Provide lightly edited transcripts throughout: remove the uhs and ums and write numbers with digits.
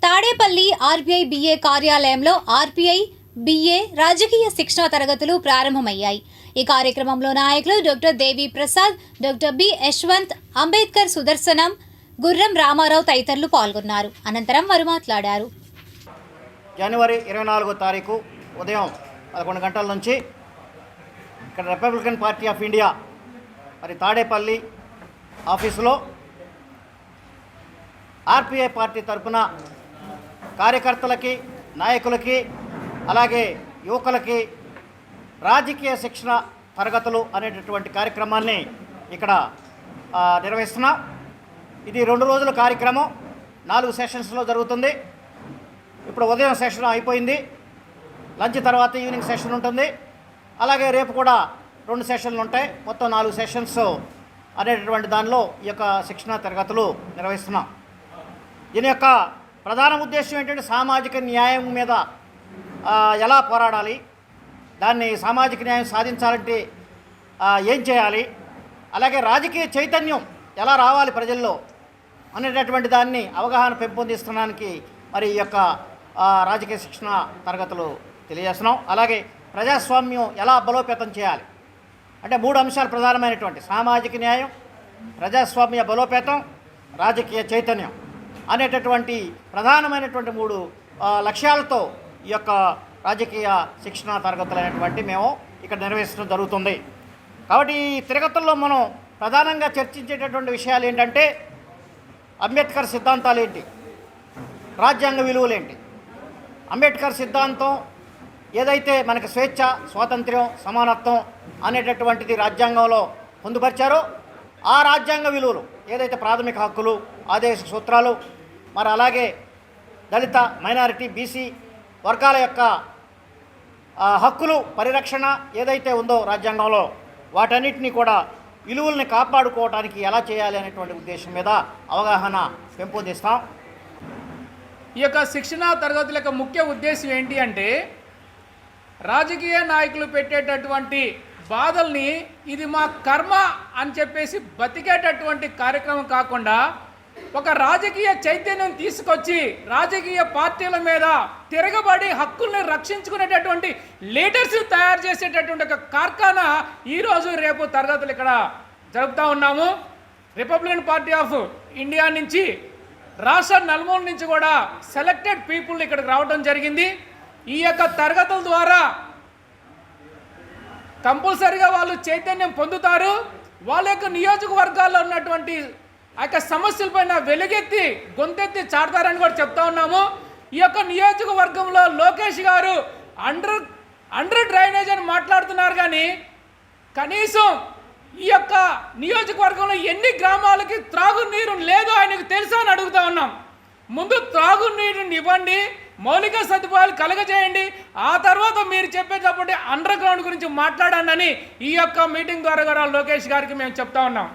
Tadepalli RBI BA కార్యాలయంలో RBI BA రాజకీయ శిక్షణ తరగతులు ప్రారంభమయ్యాయి. ఈ కార్యక్రమంలో నాయకులు డాక్టర్ దేవి ప్రసాద్, డాక్టర్ బి యశ్వంత్, అంబేద్కర్ సుదర్శనం, గుర్రం రామారావు తదితరులు పాల్గొన్నారు. అనంతరం వారు మాట్లాడారు. జనవరి 24వ తారీఖు ఉదయం 11 గంటల నుంచి ఇక్కడ రిపబ్లికన్ పార్టీ ఆఫ్ ఇండియా మరి తాడేపల్లి ఆఫీసులో ఆర్పీఐ పార్టీ తరఫున కార్యకర్తలకి, నాయకులకి, అలాగే యువకులకి రాజకీయ శిక్షణ తరగతులు అనేటటువంటి కార్యక్రమాన్ని ఇక్కడ నిర్వహిస్తున్నాం. ఇది 2 రోజుల కార్యక్రమం, 4 సెషన్స్లో జరుగుతుంది. ఇప్పుడు ఉదయం సెషన్ అయిపోయింది, లంచ్ తర్వాత ఈవినింగ్ సెషన్ ఉంటుంది. అలాగే రేపు కూడా 2 సెషన్లు ఉంటాయి. మొత్తం 4 సెషన్స్ అనేటటువంటి దానిలో ఈ యొక్క శిక్షణ తరగతులు నిర్వహిస్తున్నాం. దీని యొక్క ప్రధాన ఉద్దేశం ఏంటంటే సామాజిక న్యాయం మీద ఎలా పోరాడాలి, దాన్ని సామాజిక న్యాయం సాధించాలంటే ఏం చేయాలి, అలాగే రాజకీయ చైతన్యం ఎలా రావాలి ప్రజల్లో అనేటటువంటి దాన్ని అవగాహన పెంపొందించడానికి మరి ఈ యొక్క రాజకీయ శిక్షణ తరగతులు తెలియజేస్తున్నాం. అలాగే ప్రజాస్వామ్యం ఎలా బలోపేతం చేయాలి అంటే 3 అంశాలు ప్రధానమైనటువంటి సామాజిక న్యాయం, ప్రజాస్వామ్య బలోపేతం, రాజకీయ చైతన్యం అనేటటువంటి ప్రధానమైనటువంటి 3 లక్ష్యాలతో ఈ యొక్క రాజకీయ శిక్షణ తరగతులు అనేటువంటి మేము ఇక్కడ నిర్వహించడం జరుగుతుంది. కాబట్టి ఈ తరగతుల్లో మనం ప్రధానంగా చర్చించేటటువంటి విషయాలు ఏంటంటే అంబేద్కర్ సిద్ధాంతాలు ఏంటి, రాజ్యాంగ విలువలు ఏంటి. అంబేద్కర్ సిద్ధాంతం ఏదైతే మనకు స్వేచ్ఛ, స్వాతంత్ర్యం, సమానత్వం అనేటటువంటిది రాజ్యాంగంలో పొందుపరిచారో ఆ రాజ్యాంగ విలువలు ఏదైతే ప్రాథమిక హక్కులు, ఆదేశ సూత్రాలు, మరి అలాగే దళిత, మైనారిటీ, బీసీ వర్గాల యొక్క హక్కులు పరిరక్షణ ఏదైతే ఉందో రాజ్యాంగంలో వాటన్నిటినీ కూడా విలువల్ని కాపాడుకోవడానికి ఎలా చేయాలి అనేటువంటి ఉద్దేశం మీద అవగాహన పెంపొందిస్తాం. ఈ యొక్క శిక్షణ తరగతుల యొక్క ముఖ్య ఉద్దేశం ఏంటి అంటే రాజకీయ నాయకులు పెట్టేటటువంటి బాధల్ని ఇది మా కర్మ అని చెప్పేసి బతికేటటువంటి కార్యక్రమం కాకుండా ఒక రాజకీయ చైతన్యం తీసుకొచ్చి రాజకీయ పార్టీల మీద తిరగబడి హక్కుల్ని రక్షించుకునేటటువంటి లీడర్స్ తయారు చేసేటటువంటి ఒక కార్ఖానా ఈరోజు రేపు తరగతులు ఇక్కడ జరుపుతూ ఉన్నాము. రిపబ్లికన్ పార్టీ ఆఫ్ ఇండియా నుంచి రాష్ట్ర నలుమూల నుంచి కూడా సెలెక్టెడ్ పీపుల్ ఇక్కడికి రావడం జరిగింది. ఈ యొక్క తరగతుల ద్వారా కంపల్సరీగా వాళ్ళు చైతన్యం పొందుతారు. వాళ్ళ యొక్క నియోజకవర్గాల్లో ఉన్నటువంటి ఆ యొక్క సమస్యలపైన వెలుగెత్తి గొంతెత్తి చాటుతారని కూడా చెప్తా ఉన్నాము. ఈ యొక్క నియోజకవర్గంలో లోకేష్ గారు అండర్ డ్రైనేజ్ అని మాట్లాడుతున్నారు, కానీ కనీసం ఈ యొక్క నియోజకవర్గంలో ఎన్ని గ్రామాలకి త్రాగునీరు లేదో ఆయనకు తెలుసా అని అడుగుతా ఉన్నాం. ముందు త్రాగునీరుని ఇవ్వండి, మౌలిక సదుపాయాలు కలగజేయండి, ఆ తర్వాత మీరు చెప్పేటప్పుడు అండర్ గ్రౌండ్ గురించి మాట్లాడండి అని ఈ యొక్క మీటింగ్ ద్వారా కూడా లోకేష్ గారికి మేము చెప్తా ఉన్నాం.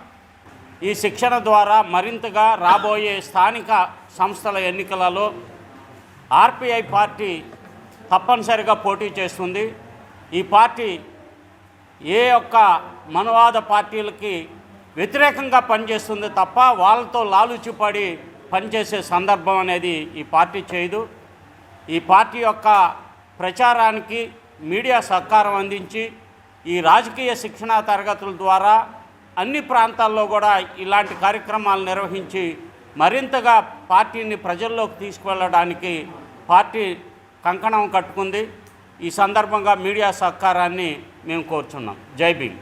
ఈ శిక్షణ ద్వారా మరింతగా రాబోయే స్థానిక సంస్థల ఎన్నికలలో ఆర్పీఐ పార్టీ తప్పనిసరిగా పోటీ చేస్తుంది. ఈ పార్టీ ఏ ఒక్క మనువాద పార్టీలకి వ్యతిరేకంగా పనిచేస్తుంది తప్ప వాళ్ళతో లాలుచిపడి పనిచేసే సందర్భం అనేది ఈ పార్టీ చేయదు. ఈ పార్టీ యొక్క ప్రచారానికి మీడియా సహకారం అందించి ఈ రాజకీయ శిక్షణా తరగతుల ద్వారా అన్ని ప్రాంతాల్లో కూడా ఇలాంటి కార్యక్రమాలు నిర్వహించి మరింతగా పార్టీని ప్రజల్లోకి తీసుకువెళ్ళడానికి పార్టీ కంకణం కట్టుకుంది. ఈ సందర్భంగా మీడియా సహకారాన్ని మేము కోరుచున్నాం. జై భీమ్.